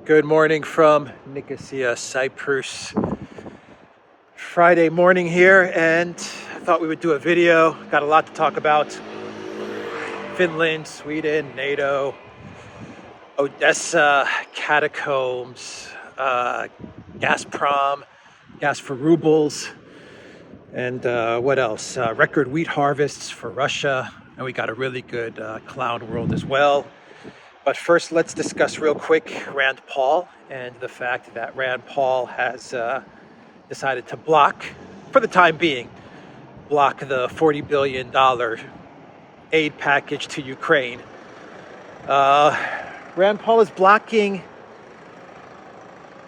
Good morning from Nicosia, Cyprus. Friday morning here, and I thought we would do a video. Got a lot to talk about. Finland, Sweden, Nato, Odessa, catacombs, Gazprom, gas for rubles, and what else? Record wheat harvests for Russia, and we got a really good clown world as well. But first, let's discuss real quick Rand Paul and the fact that Rand Paul has decided to block, for the time being, block the $40 billion aid package to Ukraine. Rand Paul is blocking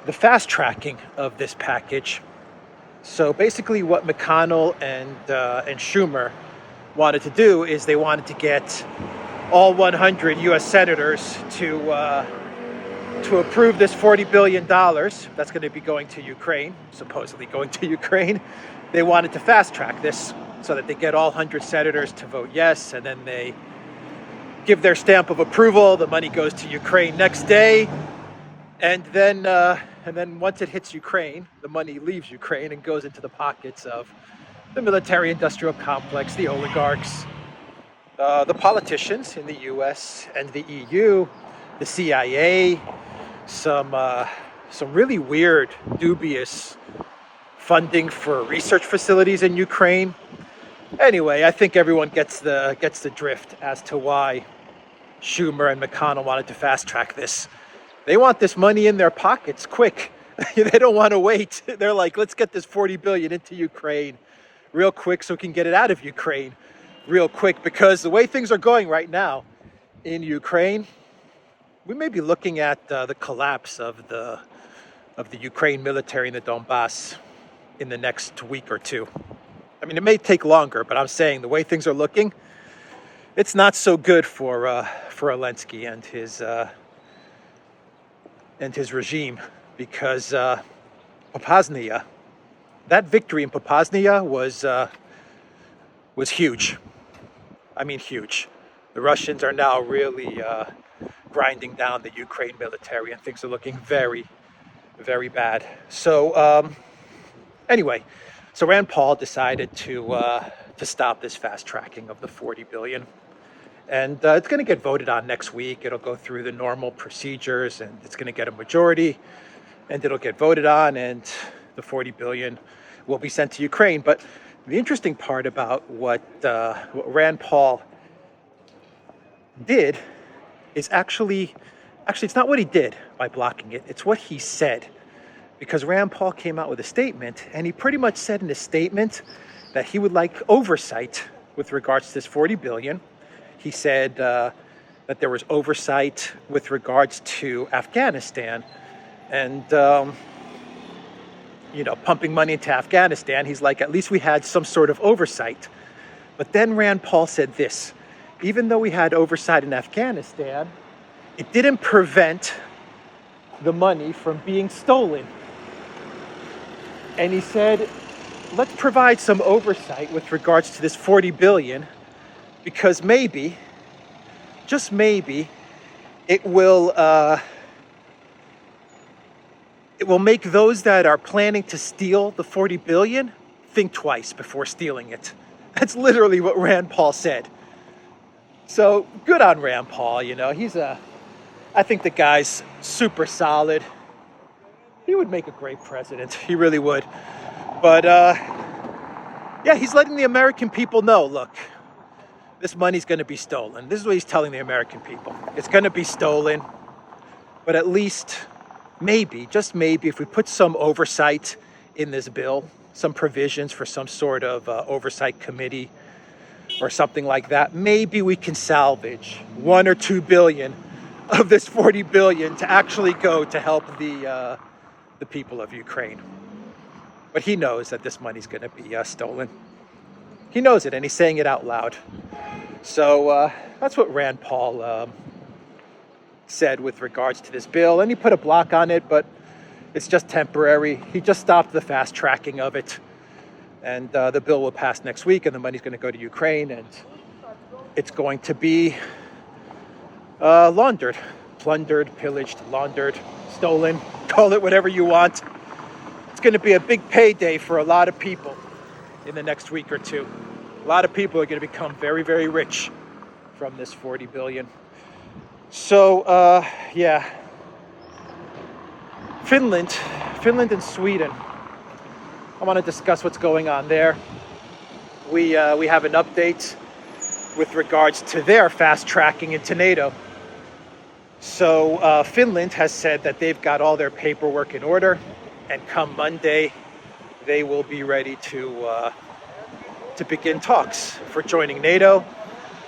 the fast tracking of this package. So basically what McConnell and Schumer wanted to do is they wanted to get all 100 U.S. senators to approve this $40 billion that's going to be going to Ukraine, supposedly going to Ukraine. They wanted to fast track this so that they get all 100 senators to vote yes, and then they give their stamp of approval. The money goes to Ukraine next day, and then once it hits Ukraine, the money leaves Ukraine and goes into the pockets of the military-industrial complex, the oligarchs, the politicians in the U.S. and the EU, the CIA, some really weird, dubious funding for research facilities in Ukraine. Anyway, I think everyone gets the drift as to why Schumer and McConnell wanted to fast track this. They want this money in their pockets quick. They don't want to wait. They're like, let's get this $40 billion into Ukraine real quick so we can get it out of Ukraine real quick, because the way things are going right now in Ukraine, we may be looking at the collapse of the Ukraine military in the Donbass in the next week or two. I mean, it may take longer, but I'm saying the way things are looking, it's not so good for Zelensky and his regime, because Popasnia, that victory in Popasnia was huge. I mean, huge. The Russians are now really grinding down the Ukraine military, and things are looking very, very bad. So anyway, so Rand Paul decided to stop this fast tracking of the $40 billion. And it's going to get voted on next week. It'll go through the normal procedures, and it's going to get a majority, and it'll get voted on, and the $40 billion will be sent to Ukraine. But the interesting part about what Rand Paul did is actually it's not what he did by blocking it. It's what he said. Because Rand Paul came out with a statement, and he pretty much said in his statement that he would like oversight with regards to this $40 billion. He said that there was oversight with regards to Afghanistan, and pumping money into Afghanistan. He's like, at least we had some sort of oversight. But then Rand Paul said this: even though we had oversight in Afghanistan, it didn't prevent the money from being stolen. And he said, let's provide some oversight with regards to this $40 billion, because maybe, just maybe, it will make those that are planning to steal the $40 billion think twice before stealing it. That's literally what Rand Paul said. So good on Rand Paul. I think the guy's super solid. He would make a great president. He really would. But he's letting the American people know, look, this money's going to be stolen. This is what he's telling the American people. It's going to be stolen. But at least, maybe, just maybe, if we put some oversight in this bill, some provisions for some sort of oversight committee or something like that, maybe we can salvage 1 or 2 billion of this $40 billion to actually go to help the people of Ukraine. But he knows that this money's going to be stolen. He knows it, and he's saying it out loud. So that's what Rand Paul said with regards to this bill. And he put a block on it, but it's just temporary. He just stopped the fast tracking of it. And the bill will pass next week, and the money's going to go to Ukraine, and it's going to be laundered, plundered, pillaged, laundered. stolen, call it whatever you want. It's going to be a big payday for a lot of people in the next week or two. A lot of people are going to become very, very rich from this 40 billion. So, yeah. Finland and Sweden. I want to discuss what's going on there. We have an update with regards to their fast tracking into NATO. So Finland has said that they've got all their paperwork in order, and come Monday, they will be ready to begin talks for joining NATO.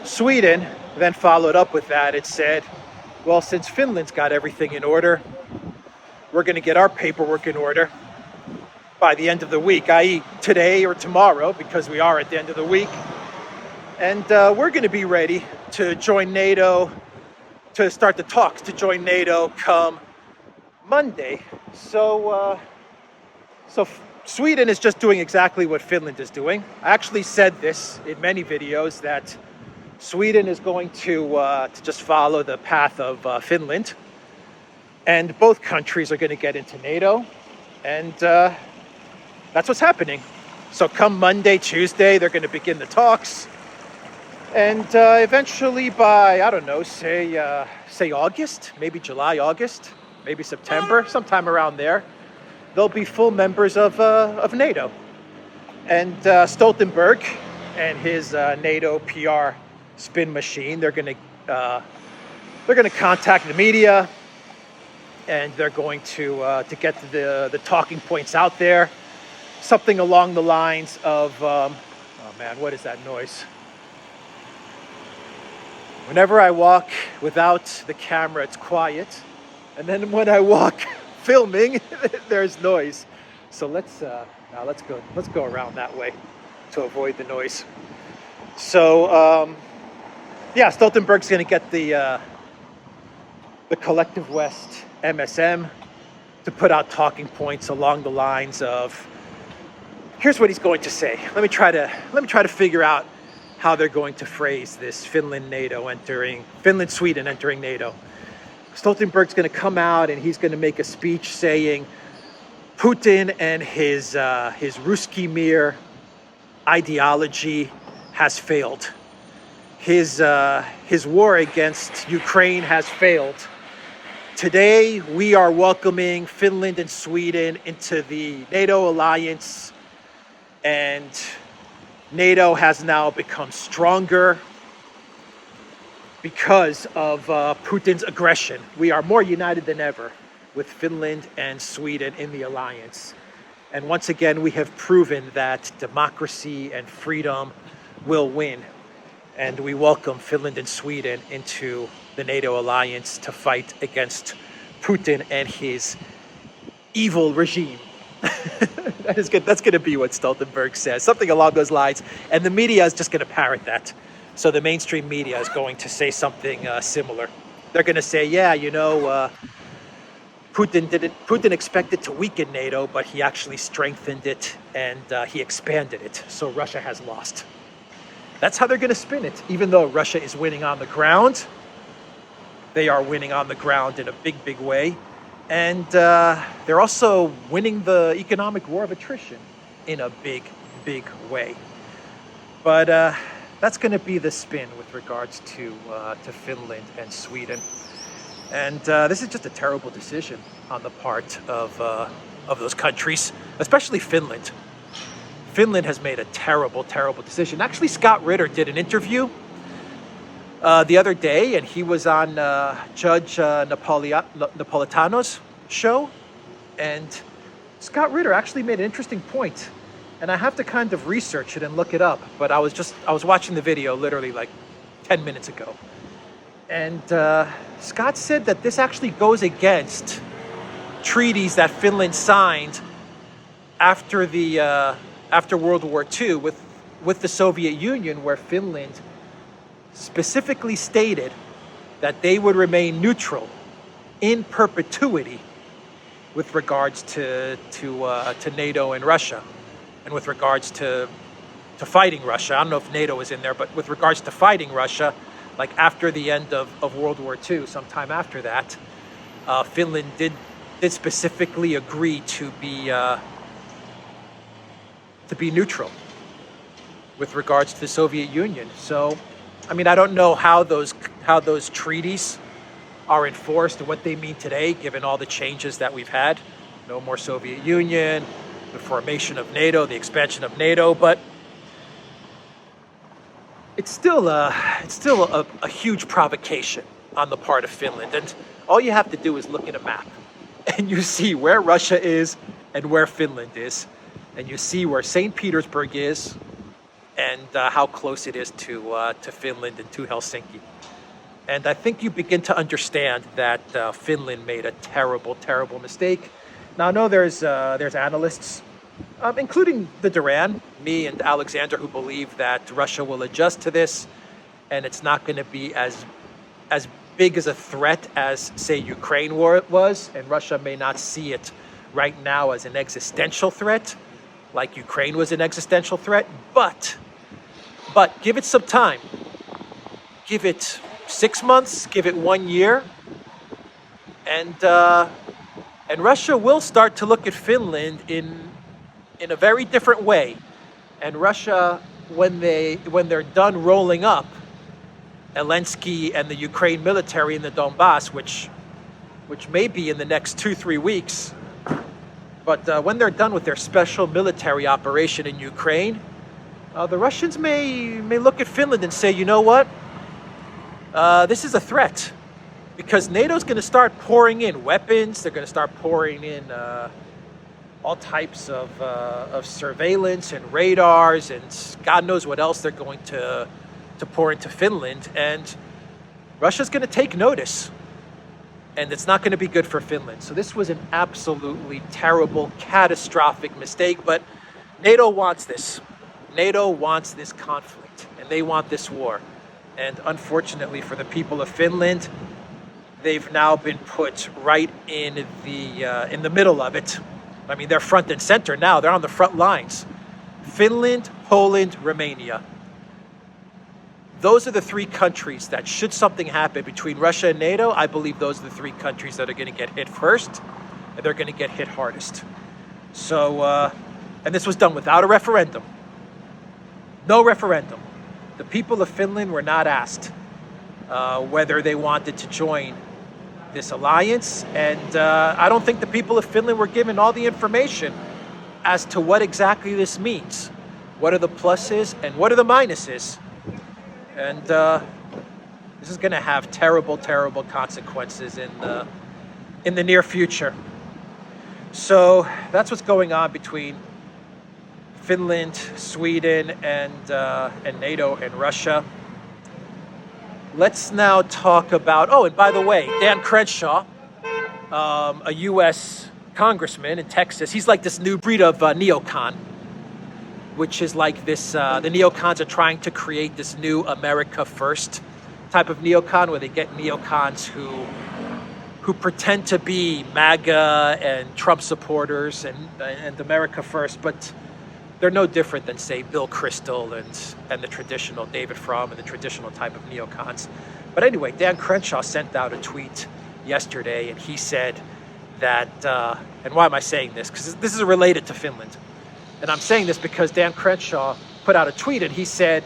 Sweden then followed up with that and said, well, since Finland's got everything in order, we're going to get our paperwork in order by the end of the week, i.e. today or tomorrow, because we are at the end of the week. And we're going to be ready to join NATO, to start the talks to join NATO come Monday. So Sweden is just doing exactly what Finland is doing. I actually said this in many videos that Sweden is going to just follow the path of Finland, and both countries are going to get into NATO, and that's what's happening. So come Monday, Tuesday, they're going to begin the talks, and eventually by, I don't know, say August, maybe July, August, maybe September, sometime around there, they'll be full members of NATO. And Stoltenberg and his NATO PR spin machine, they're going to contact the media, and they're going to get the talking points out there, something along the lines of oh man, what is that noise? Whenever I walk without the camera, it's quiet, and then when I walk filming, there's noise. So let's go around that way to avoid the noise. So yeah, Stoltenberg's going to get the Collective West MSM to put out talking points along the lines of, here's what he's going to say. Let me try to figure out how they're going to phrase this Finland, Sweden entering NATO. Stoltenberg's going to come out and he's going to make a speech saying Putin and his Ruski Mir ideology has failed. His war against Ukraine has failed. Today, we are welcoming Finland and Sweden into the NATO alliance, and NATO has now become stronger because of Putin's aggression. We are more united than ever with Finland and Sweden in the alliance. And once again, we have proven that democracy and freedom will win. And we welcome Finland and Sweden into the NATO alliance to fight against Putin and his evil regime. That's going to be what Stoltenberg says, something along those lines. And the media is just going to parrot that. So the mainstream media is going to say something similar. They're going to say, yeah, Putin expected to weaken NATO, but he actually strengthened it and he expanded it. So Russia has lost. That's how they're going to spin it. Even though Russia is winning on the ground, they are winning on the ground in a big, big way. And they're also winning the economic war of attrition in a big, big way. But that's going to be the spin with regards to Finland and Sweden. And this is just a terrible decision on the part of those countries, especially Finland. Finland has made a terrible, terrible decision. Actually, Scott Ritter did an interview the other day, and he was on Judge Napolitano's show. And Scott Ritter actually made an interesting point. And I have to kind of research it and look it up. But I was watching the video literally like 10 minutes ago. And Scott said that this actually goes against treaties that Finland signed after World War II with the Soviet Union, where Finland specifically stated that they would remain neutral in perpetuity with regards to NATO and Russia, and with regards to fighting Russia. I don't know if NATO was in there, but with regards to fighting Russia, like after the end of World War II, sometime after that, Finland did specifically agree to be neutral with regards to the Soviet Union. So, I mean, I don't know how those treaties are enforced and what they mean today, given all the changes that we've had. No more Soviet Union, the formation of NATO, the expansion of NATO, but it's still a huge provocation on the part of Finland. And all you have to do is look at a map and you see where Russia is and where Finland is. And you see where St. Petersburg is and how close it is to Finland and to Helsinki. And I think you begin to understand that Finland made a terrible, terrible mistake. Now, I know there's analysts, including the Duran, me and Alexander, who believe that Russia will adjust to this, and it's not going to be as big as a threat as, say, Ukraine war was, and Russia may not see it right now as an existential threat, like Ukraine was an existential threat. But give it some time. Give it 6 months, give it 1 year, and Russia will start to look at Finland in a very different way. And Russia, when they're done rolling up Zelensky and the Ukraine military in the Donbass, which may be in the next 2-3 weeks, but when they're done with their special military operation in Ukraine, the Russians may look at Finland and say, you know what? This is a threat, because NATO's going to start pouring in weapons. They're going to start pouring in all types of surveillance and radars, and God knows what else they're going to pour into Finland. And Russia's going to take notice, and it's not going to be good for Finland. So this was an absolutely terrible, catastrophic mistake. But NATO wants this. NATO wants this conflict, and they want this war. And unfortunately for the people of Finland, they've now been put right in the middle of it. I mean, they're front and center now. They're on the front lines. Finland, Poland, Romania. Those are the three countries that, should something happen between Russia and NATO, I believe those are the three countries that are going to get hit first, and they're going to get hit hardest. So, and this was done without a referendum. No referendum. The people of Finland were not asked whether they wanted to join this alliance, and I don't think the people of Finland were given all the information as to what exactly this means. What are the pluses and what are the minuses? And this is going to have terrible, terrible consequences in the near future. So that's what's going on between Finland, Sweden, and NATO and Russia. Let's now talk about, and by the way, Dan Crenshaw, a U.S. congressman in Texas, he's like this new breed of Neocon, which is like this, the Neocons are trying to create this new America First type of Neocon, where they get Neocons who pretend to be MAGA and Trump supporters and America First, but they're no different than, say, Bill Kristol and the traditional David Frum and the traditional type of neocons. But anyway, Dan Crenshaw sent out a tweet yesterday, and he said that, and why am I saying this? Because this is related to Finland. And I'm saying this because Dan Crenshaw put out a tweet, and he said,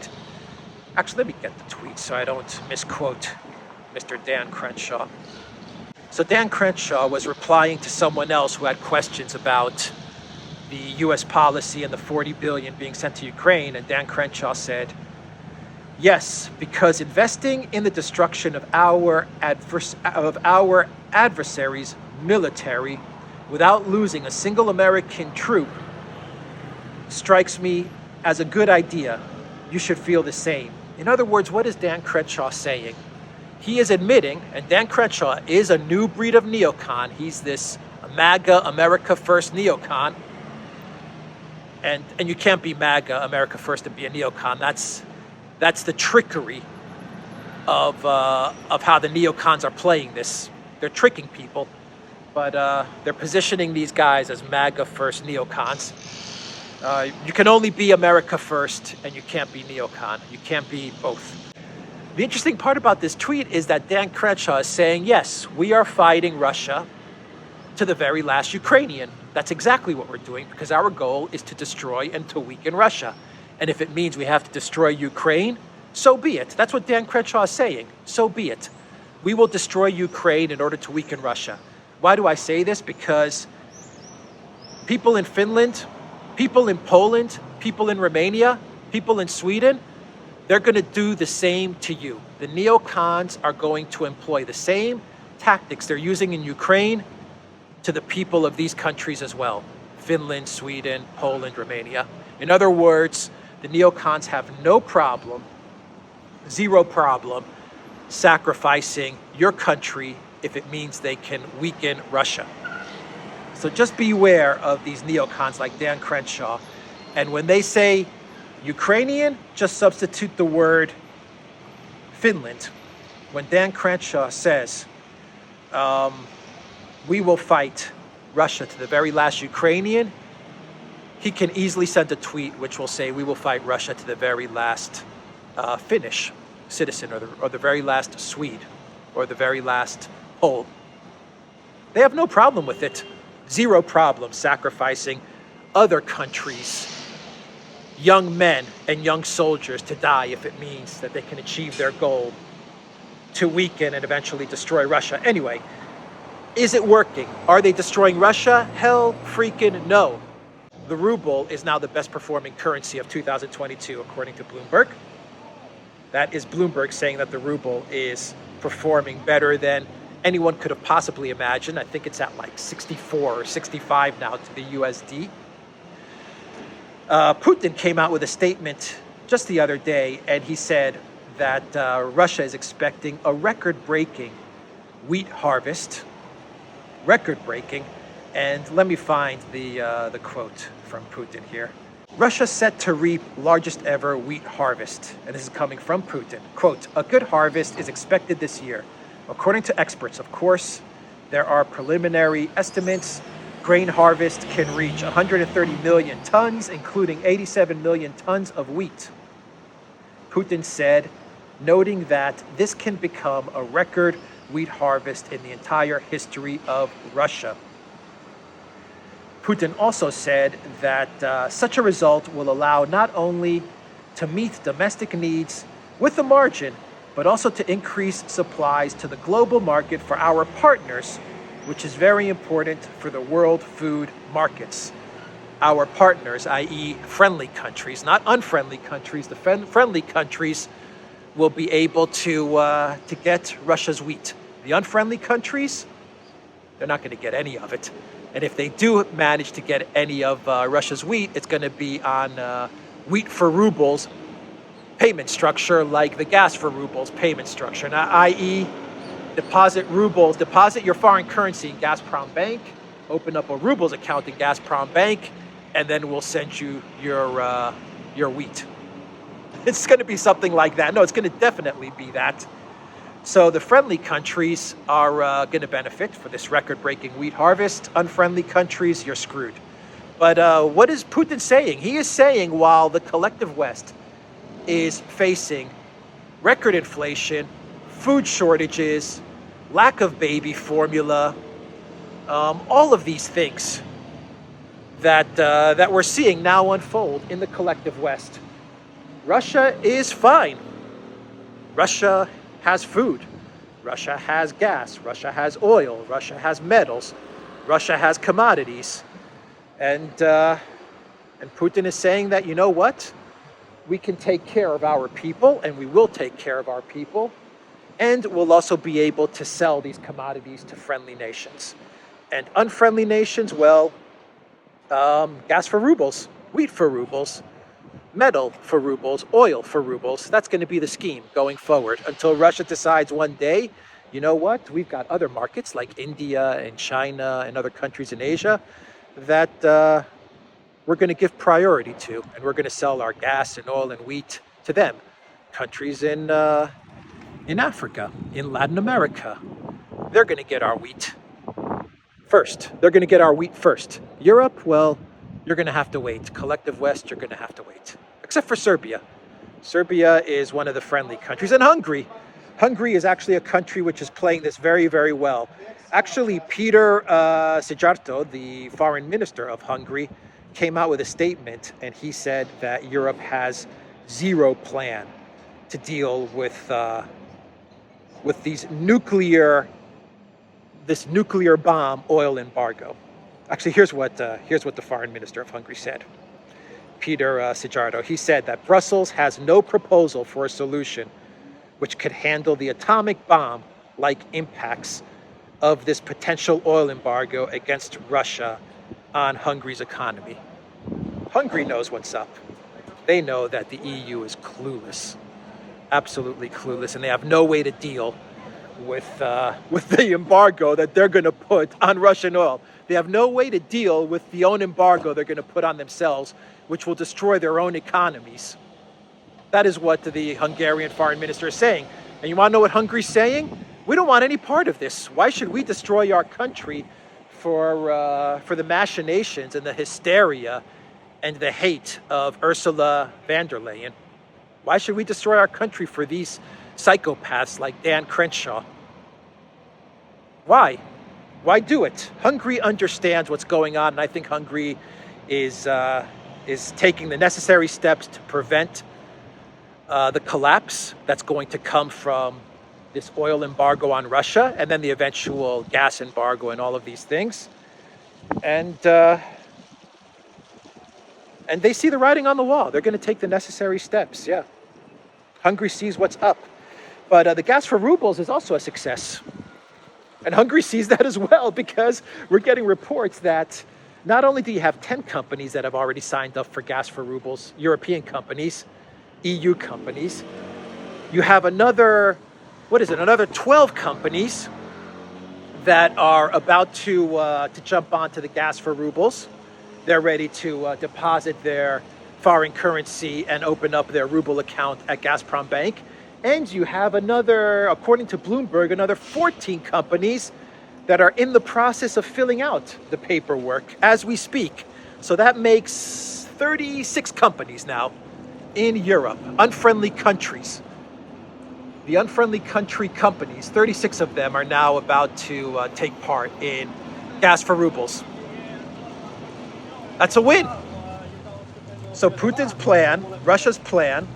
actually, let me get the tweet so I don't misquote Mr. Dan Crenshaw. So Dan Crenshaw was replying to someone else who had questions about the U.S. policy and the $40 billion being sent to Ukraine, and Dan Crenshaw said, yes, because investing in the destruction of our adversaries' military without losing a single American troop strikes me as a good idea. You should feel the same. In other words, what is Dan Crenshaw saying? He is admitting, and Dan Crenshaw is a new breed of neocon. He's this MAGA, America First neocon. And you can't be MAGA, America First, and be a neocon. That's the trickery of how the neocons are playing this. They're tricking people, but they're positioning these guys as MAGA First neocons. You can only be America First, and you can't be neocon. You can't be both. The interesting part about this tweet is that Dan Crenshaw is saying, yes, we are fighting Russia, to the very last Ukrainian. That's exactly what we're doing, because our goal is to destroy and to weaken Russia. And if it means we have to destroy Ukraine, so be it. That's what Dan Crenshaw is saying. So be it. We will destroy Ukraine in order to weaken Russia. Why do I say this? Because people in Finland, people in Poland, people in Romania, people in Sweden, they're going to do the same to you. The neocons are going to employ the same tactics they're using in Ukraine to the people of these countries as well. Finland, Sweden, Poland, Romania. In other words, the neocons have no problem, zero problem, sacrificing your country if it means they can weaken Russia. So just beware of these neocons like Dan Crenshaw. And when they say Ukrainian, just substitute the word Finland. When Dan Crenshaw says, we will fight Russia to the very last Ukrainian, he can easily send a tweet which will say, we will fight Russia to the very last Finnish citizen, or the very last Swede, or the very last Pole. They have no problem with it. Zero problem sacrificing other countries' young men and young soldiers to die if it means that they can achieve their goal to weaken and eventually destroy Russia. Anyway, is it working? Are they destroying Russia? Hell freaking no. The ruble is now the best performing currency of 2022, according to Bloomberg. That is Bloomberg saying that the ruble is performing better than anyone could have possibly imagined. I think it's at like 64 or 65 now to the USD. Putin came out with a statement just the other day, and he said that Russia is expecting a record-breaking wheat harvest. Record-breaking. And let me find the quote from Putin here. Russia set to reap largest ever wheat harvest. And this is coming from Putin. Quote, a good harvest is expected this year. According to experts, of course, there are preliminary estimates. Grain harvest can reach 130 million tons, including 87 million tons of wheat. Putin said, noting that this can become a record wheat harvest in the entire history of Russia. Putin also said that such a result will allow not only to meet domestic needs with a margin, but also to increase supplies to the global market for our partners, which is very important for the world food markets. Our partners, i.e. friendly countries, not unfriendly countries. The friendly countries will be able to get Russia's wheat. The unfriendly countries, they're not going to get any of it. And if they do manage to get any of Russia's wheat, it's going to be on wheat for rubles payment structure, like the gas for rubles payment structure. Now, i.e. deposit rubles, deposit your foreign currency in Gazprom Bank, open up a rubles account in Gazprom Bank, and then we'll send you your wheat. It's going to be something like that. No, it's going to definitely be that. So the friendly countries are going to benefit for this record-breaking wheat harvest. Unfriendly countries, you're screwed. But what is Putin saying? He is saying while the collective West is facing record inflation, food shortages, lack of baby formula, all of these things that we're seeing now unfold in the collective West. Russia is fine. Russia has food. Russia has gas. Russia has oil. Russia has metals. Russia has commodities. And Putin is saying that, you know what? We can take care of our people, and we will take care of our people, and we'll also be able to sell these commodities to friendly nations. And unfriendly nations, well, gas for rubles, wheat for rubles, metal for rubles, oil for rubles. That's going to be the scheme going forward until Russia decides one day, you know what, we've got other markets like India and China and other countries in Asia that we're going to give priority to, and we're going to sell our gas and oil and wheat to them. Countries in Africa, in Latin America, they're going to get our wheat first. They're going to get our wheat first. Europe, well, you're going to have to wait. Collective West, you're going to have to wait. Except for Serbia. Serbia is one of the friendly countries. And Hungary. Hungary is actually a country which is playing this very, very well. Actually, Peter Szijjártó, the foreign minister of Hungary, came out with a statement, and he said that Europe has zero plan to deal with this nuclear bomb oil embargo. Actually, here's what the foreign minister of Hungary said. Peter Szijjártó. He said that Brussels has no proposal for a solution which could handle the atomic bomb-like impacts of this potential oil embargo against Russia on Hungary's economy. Hungary knows what's up. They know that the EU is clueless, absolutely clueless, and they have no way to deal with the embargo that they're going to put on Russian oil. They have no way to deal with the own embargo they're going to put on themselves, which will destroy their own economies. That is what the Hungarian foreign minister is saying. And you want to know what Hungary's saying? We don't want any part of this. Why should we destroy our country for the machinations and the hysteria and the hate of Ursula von der Leyen? Why should we destroy our country for these psychopaths like Dan Crenshaw? Why? Why do it? Hungary understands what's going on, and I think Hungary is taking the necessary steps to prevent the collapse that's going to come from this oil embargo on Russia, and then the eventual gas embargo and all of these things. And they see the writing on the wall. They're going to take the necessary steps, yeah. Hungary sees what's up. But the gas for rubles is also a success. And Hungary sees that as well, because we're getting reports that not only do you have 10 companies that have already signed up for gas for rubles, European companies, EU companies, you have another 12 companies that are about to jump onto the gas for rubles. They're ready to deposit their foreign currency and open up their ruble account at Gazprom Bank. And you have another, according to Bloomberg, another 14 companies that are in the process of filling out the paperwork as we speak. So that makes 36 companies now in Europe, unfriendly countries. The unfriendly country companies, 36 of them are now about to take part in gas for rubles. That's a win. So Putin's plan, Russia's plan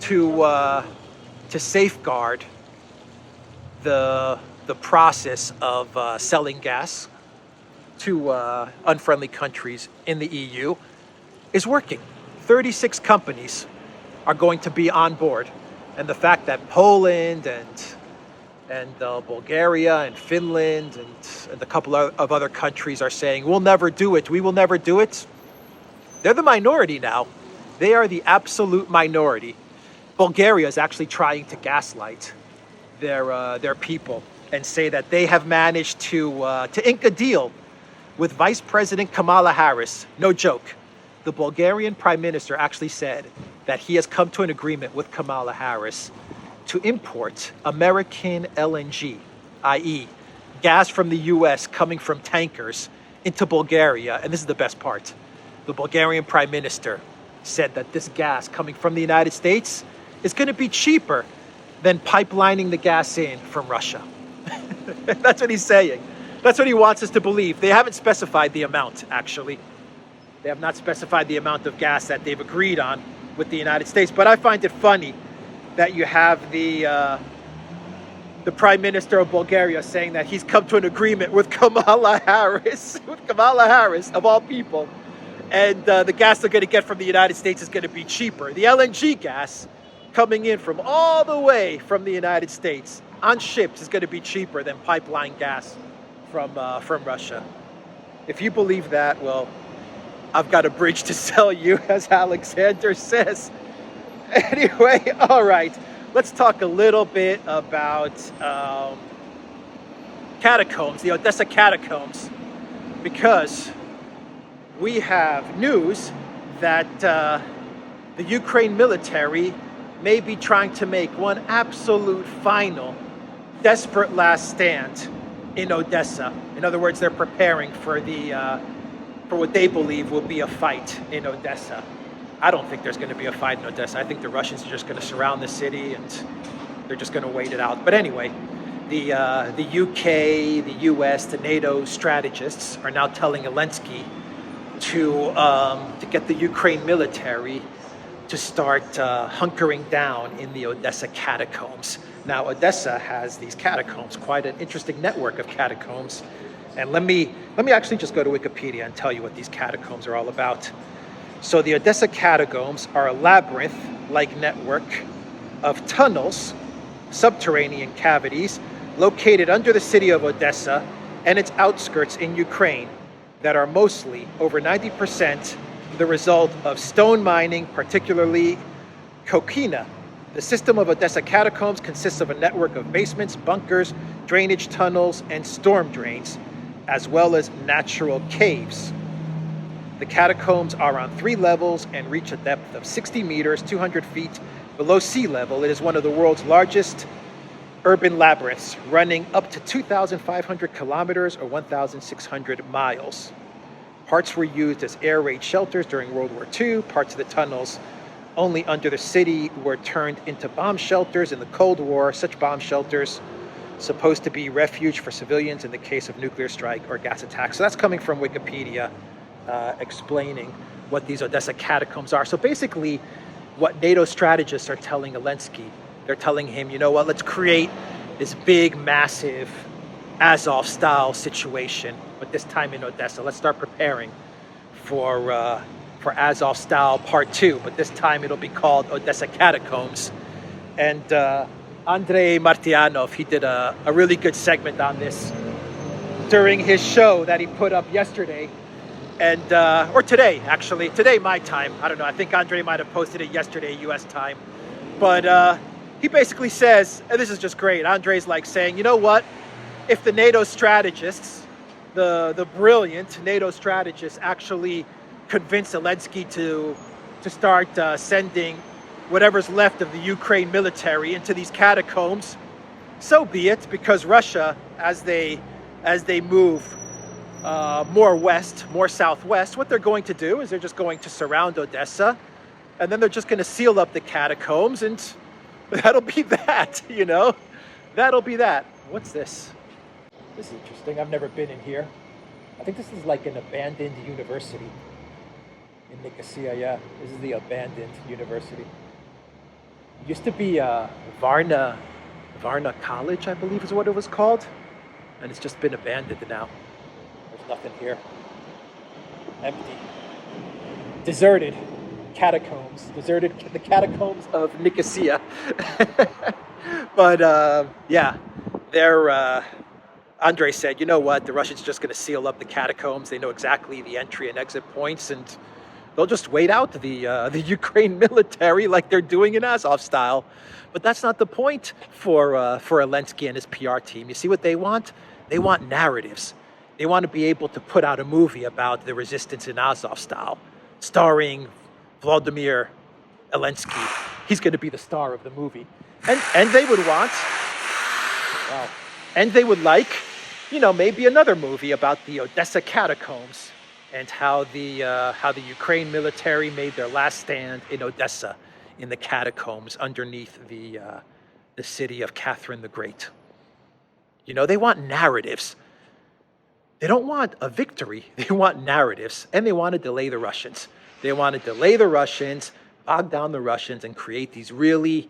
to safeguard the process of selling gas to unfriendly countries in the EU is working. 36 companies are going to be on board. And the fact that Poland and Bulgaria and Finland and a couple of other countries are saying, we'll never do it, we will never do it. They're the minority now. They are the absolute minority. Bulgaria is actually trying to gaslight their people and say that they have managed to ink a deal with Vice President Kamala Harris. No joke. The Bulgarian Prime Minister actually said that he has come to an agreement with Kamala Harris to import American LNG, i.e. gas from the US coming from tankers into Bulgaria. And this is the best part. The Bulgarian Prime Minister said that this gas coming from the United States is going to be cheaper than pipelining the gas in from Russia. That's what he's saying. That's what he wants us to believe. They haven't specified the amount, actually. They have not specified the amount of gas that they've agreed on with the United States. But I find it funny that you have the Prime Minister of Bulgaria saying that he's come to an agreement with Kamala Harris, of all people. And the gas they're going to get from the United States is going to be cheaper. The LNG gas coming in from all the way from the United States on ships is going to be cheaper than pipeline gas from Russia. If you believe that, well, I've got a bridge to sell you, as Alexander says. Anyway, all right. Let's talk a little bit about catacombs, the Odessa catacombs, because we have news that the Ukraine military may be trying to make one absolute final, desperate last stand in Odessa. In other words, they're preparing for what they believe will be a fight in Odessa. I don't think there's going to be a fight in Odessa. I think the Russians are just going to surround the city and they're just going to wait it out. But anyway, the UK, the US, the NATO strategists are now telling Zelensky to get the Ukraine military to start hunkering down in the Odessa catacombs. Now, Odessa has these catacombs, quite an interesting network of catacombs. And let me actually just go to Wikipedia and tell you what these catacombs are all about. So the Odessa catacombs are a labyrinth-like network of tunnels, subterranean cavities, located under the city of Odessa and its outskirts in Ukraine that are mostly, over 90%, the result of stone mining, particularly coquina. The system of Odessa catacombs consists of a network of basements, bunkers, drainage tunnels, and storm drains, as well as natural caves. The catacombs are on 3 levels and reach a depth of 60 meters, 200 feet below sea level. It is one of the world's largest urban labyrinths, running up to 2,500 kilometers or 1,600 miles. Parts were used as air raid shelters during World War II. Parts of the tunnels only under the city were turned into bomb shelters in the Cold War. Such bomb shelters supposed to be refuge for civilians in the case of nuclear strike or gas attack. So that's coming from Wikipedia, explaining what these Odessa catacombs are. So basically, what NATO strategists are telling Zelensky, they're telling him, you know what, let's create this big, massive Azov-style situation, but this time in Odessa. Let's start preparing for Azov-style Part 2, but this time it'll be called Odessa Catacombs. And Andrei Martyanov, he did a really good segment on this during his show that he put up yesterday, and or today, actually. Today, my time. I don't know. I think Andrei might have posted it yesterday, U.S. time. But he basically says, and this is just great, Andrei's like saying, you know what? If the NATO strategists, the brilliant NATO strategists actually convince Zelensky to start sending whatever's left of the Ukraine military into these catacombs, so be it, because Russia, as they move more west, more southwest, what they're going to do is they're just going to surround Odessa, and then they're just going to seal up the catacombs, and that'll be that, you know? That'll be that. What's this? This is interesting. I've never been in here. I think this is like an abandoned university in Nicosia, yeah. This is the abandoned university. It used to be Varna College, I believe is what it was called. And it's just been abandoned now. There's nothing here. Empty. Deserted. Catacombs. Deserted, the catacombs of Nicosia. But yeah, they're... Andrei said, you know what, the Russians are just going to seal up the catacombs. They know exactly the entry and exit points, and they'll just wait out the Ukraine military like they're doing in Azov style. But that's not the point for Zelensky and his PR team. You see what they want? They want narratives. They want to be able to put out a movie about the resistance in Azov style, starring Vladimir Zelensky. He's going to be the star of the movie. And they would want, wow, and they would like, you know, maybe another movie about the Odessa catacombs and how the Ukraine military made their last stand in Odessa, in the catacombs underneath the city of Catherine the Great. You know, they want narratives. They don't want a victory. They want narratives, and they want to delay the Russians. They want to delay the Russians, bog down the Russians, and create these really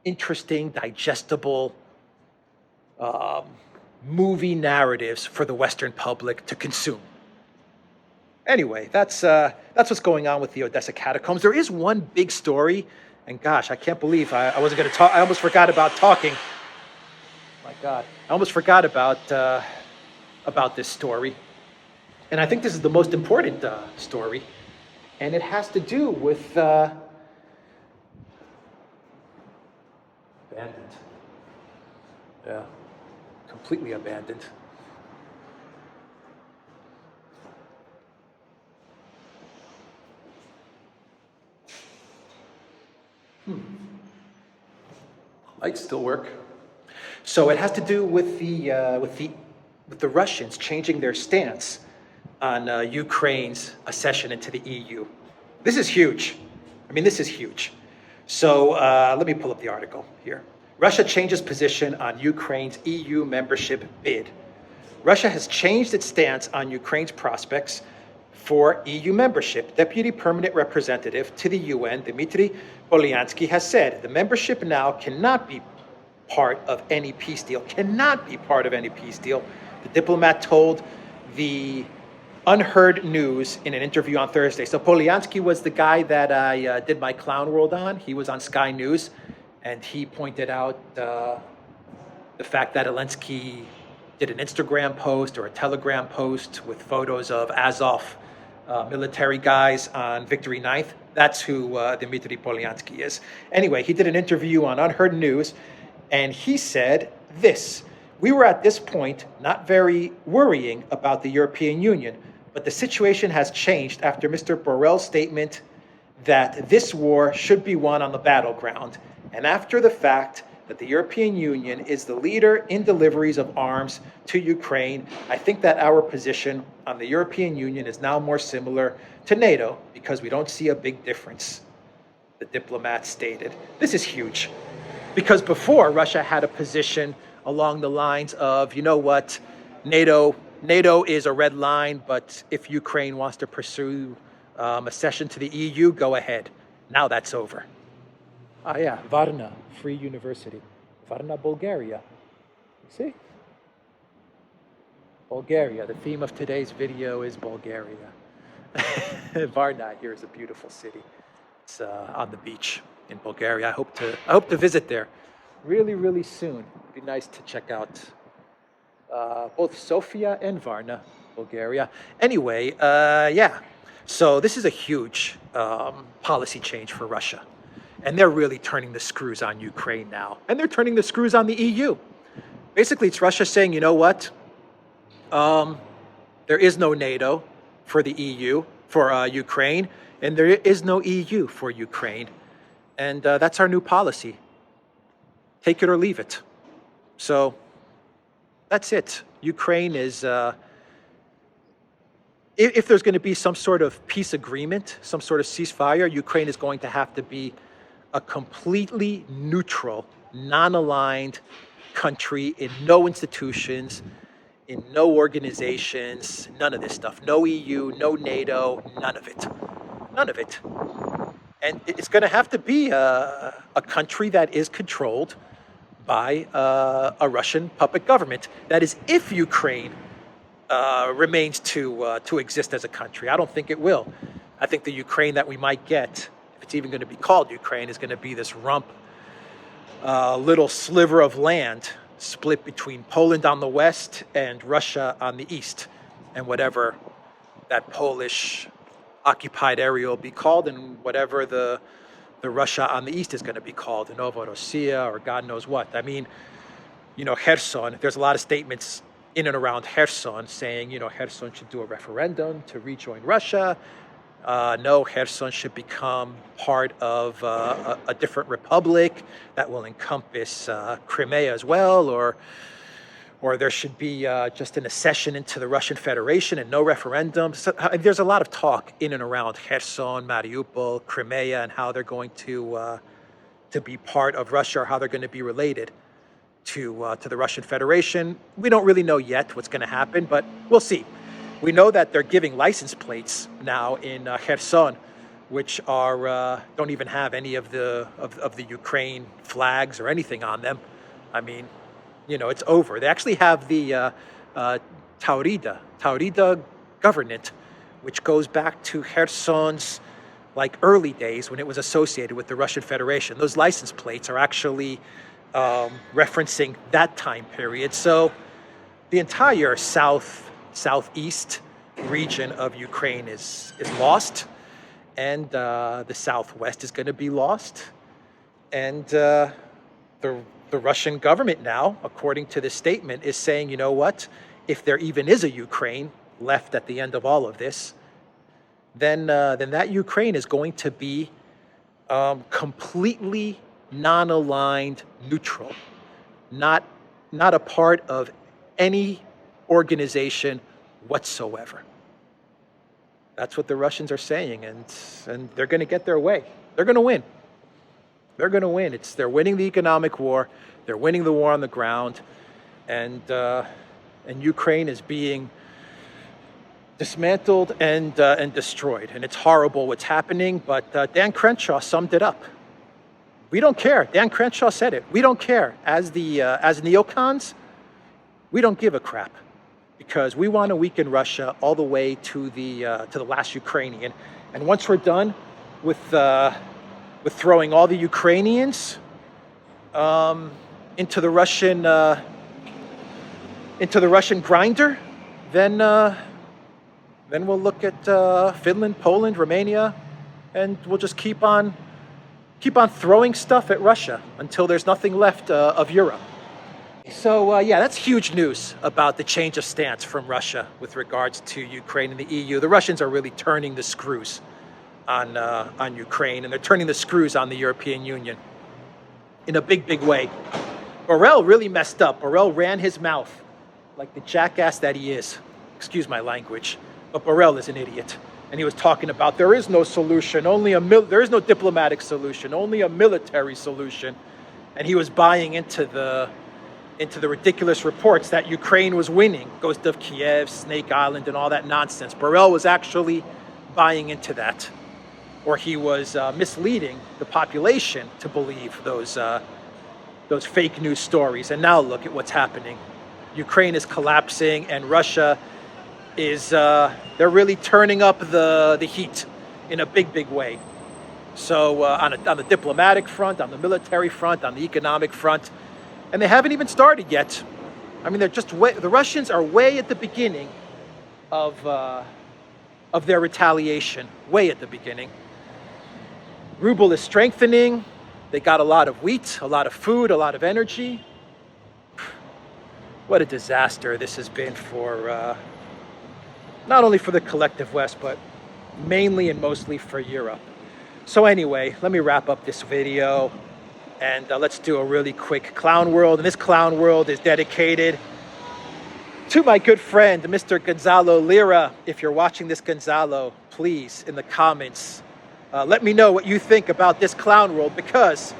interesting, digestible movie narratives for the Western public to consume. Anyway, that's what's going on with the Odessa catacombs. There is one big story, and gosh, I can't believe I wasn't going to talk. I almost forgot about talking. My God, I almost forgot about this story, and I think this is the most important story, and it has to do with abandoned. Yeah. Completely abandoned. Lights still work. So it has to do with the Russians changing their stance on Ukraine's accession into the EU. This is huge. I mean, this is huge. So let me pull up the article here. Russia changes position on Ukraine's EU membership bid. Russia has changed its stance on Ukraine's prospects for EU membership. Deputy Permanent Representative to the UN, Dmitry Polyansky, has said the membership now cannot be part of any peace deal. Cannot be part of any peace deal. The diplomat told the Unheard News in an interview on Thursday. So Polyansky was the guy that I did my Clown World on. He was on Sky News, and he pointed out the fact that Zelensky did an Instagram post or a Telegram post with photos of Azov military guys on Victory 9th. That's who Dmitry Polyansky is. Anyway, he did an interview on Unheard News, and he said this: "We were at this point not very worrying about the European Union, but the situation has changed after Mr. Borrell's statement that this war should be won on the battleground, and after the fact that the European Union is the leader in deliveries of arms to Ukraine. I think that our position on the European Union is now more similar to NATO because we don't see a big difference," the diplomat stated. This is huge, because before Russia had a position along the lines of, you know what, NATO is a red line, but if Ukraine wants to pursue accession to the EU, go ahead. Now that's over. Ah, yeah, Varna Free University. Varna, Bulgaria. You see? Bulgaria. The theme of today's video is Bulgaria. Varna here is a beautiful city. It's on the beach in Bulgaria. I hope to visit there really, really soon. It'd be nice to check out both Sofia and Varna, Bulgaria. Anyway, yeah. So this is a huge policy change for Russia. And they're really turning the screws on Ukraine now. And they're turning the screws on the EU. Basically, it's Russia saying, you know what? There is no NATO for the EU, for Ukraine, and there is no EU for Ukraine. And that's our new policy. Take it or leave it. So that's it. Ukraine is, if there's going to be some sort of peace agreement, some sort of ceasefire, Ukraine is going to have to be a completely neutral, non-aligned country in no institutions, in no organizations, none of this stuff. No EU, no NATO, none of it. None of it. And it's going to have to be a country that is controlled by a Russian puppet government. That is, if Ukraine remains to exist as a country. I don't think it will. I think the Ukraine that we might get, if it's even going to be called Ukraine, is going to be this rump little sliver of land split between Poland on the west and Russia on the east, and whatever that Polish occupied area will be called, and whatever the Russia on the east is going to be called, Novorossiya or God knows what. I mean, you know, Kherson, there's a lot of statements in and around Kherson saying, you know, Kherson should do a referendum to rejoin Russia. No, Kherson should become part of a different republic that will encompass Crimea as well, or there should be just an accession into the Russian Federation and no referendum. So, there's a lot of talk in and around Kherson, Mariupol, Crimea, and how they're going to be part of Russia, or how they're going to be related to the Russian Federation. We don't really know yet what's going to happen, but we'll see. We know that they're giving license plates now in Kherson, which are don't even have any of the Ukraine flags or anything on them. I mean, you know, it's over. They actually have the Taurida government, which goes back to Kherson's like early days when it was associated with the Russian Federation. Those license plates are actually referencing that time period. So the entire southeast region of Ukraine is lost, and the southwest is going to be lost, and the Russian government now, according to this statement, is saying, you know what, if there even is a Ukraine left at the end of all of this, then that Ukraine is going to be completely non-aligned, neutral, not a part of any organization whatsoever. That's what the Russians are saying, and they're going to get their way. They're going to win. They're going to win. They're winning the economic war. They're winning the war on the ground, and Ukraine is being dismantled and destroyed. And it's horrible what's happening, but Dan Crenshaw summed it up. We don't care. Dan Crenshaw said it. We don't care. As neocons, we don't give a crap, because we want to weaken Russia all the way to the last Ukrainian. And once we're done with throwing all the Ukrainians into the Russian grinder, then we'll look at Finland, Poland, Romania, and we'll just keep on throwing stuff at Russia until there's nothing left of Europe. So yeah, that's huge news about the change of stance from Russia with regards to Ukraine and the EU. The Russians are really turning the screws on Ukraine, and they're turning the screws on the European Union in a big, big way. Borrell really messed up. Borrell ran his mouth like the jackass that he is. Excuse my language, but Borrell is an idiot. And he was talking about there is no solution, there is no diplomatic solution, only a military solution. And he was buying into the ridiculous reports that Ukraine was winning, Ghost of Kiev, Snake Island, and all that nonsense. Borrell was actually buying into that, or he was misleading the population to believe those fake news stories. And now look at what's happening. Ukraine is collapsing, and Russia is they're really turning up the heat in a big, big way. So on the diplomatic front, on the military front, on the economic front, and they haven't even started yet. I mean, the Russians are way at the beginning of their retaliation, way at the beginning. Ruble is strengthening. They got a lot of wheat, a lot of food, a lot of energy. What a disaster this has been for not only for the collective West, but mainly and mostly for Europe. So anyway, let me wrap up this video, and let's do a really quick clown world. And this clown world is dedicated to my good friend, Mr. Gonzalo Lira. If you're watching this, Gonzalo, please, in the comments, let me know what you think about this clown world, because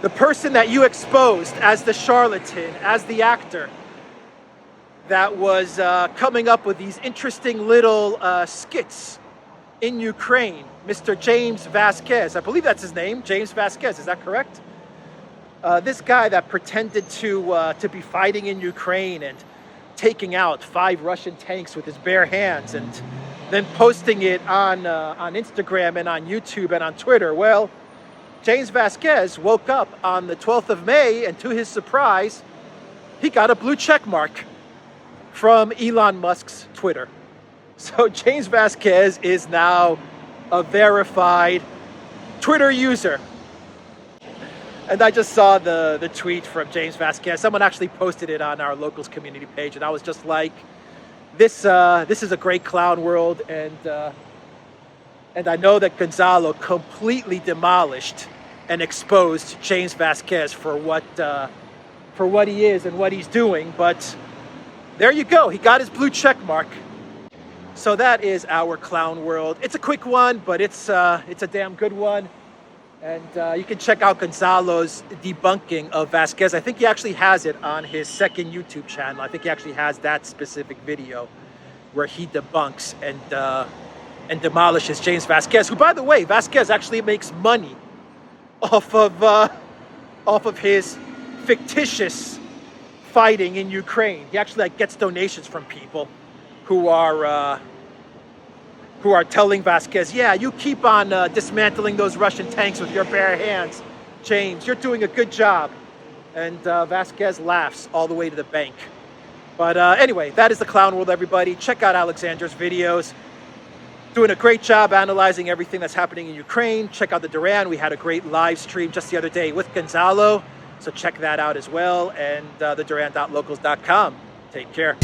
the person that you exposed as the charlatan, as the actor that was coming up with these interesting little skits in Ukraine, Mr. James Vasquez, I believe that's his name, James Vasquez, is that correct? This guy that pretended to be fighting in Ukraine and taking out 5 Russian tanks with his bare hands, and then posting it on Instagram and on YouTube and on Twitter. Well, James Vasquez woke up on the 12th of May, and to his surprise, he got a blue check mark from Elon Musk's Twitter. So James Vasquez is now a verified Twitter user. And I just saw the tweet from James Vasquez. Someone actually posted it on our locals community page, and I was just like, this is a great clown world, and I know that Gonzalo completely demolished and exposed James Vasquez for what he is and what he's doing. But there you go, he got his blue check mark. So that is our clown world. It's a quick one, but it's a damn good one. And you can check out Gonzalo's debunking of Vasquez. I think he actually has it on his second YouTube channel. I think he actually has that specific video where he debunks and demolishes James Vasquez, who, by the way, Vasquez actually makes money off of his fictitious fighting in Ukraine. He actually gets donations from people who are telling Vasquez, yeah, you keep on dismantling those Russian tanks with your bare hands, James. You're doing a good job. And Vasquez laughs all the way to the bank. But anyway, that is the clown world, everybody. Check out Alexander's videos. Doing a great job analyzing everything that's happening in Ukraine. Check out the Duran. We had a great live stream just the other day with Gonzalo. So check that out as well. And theduran.locals.com. Take care.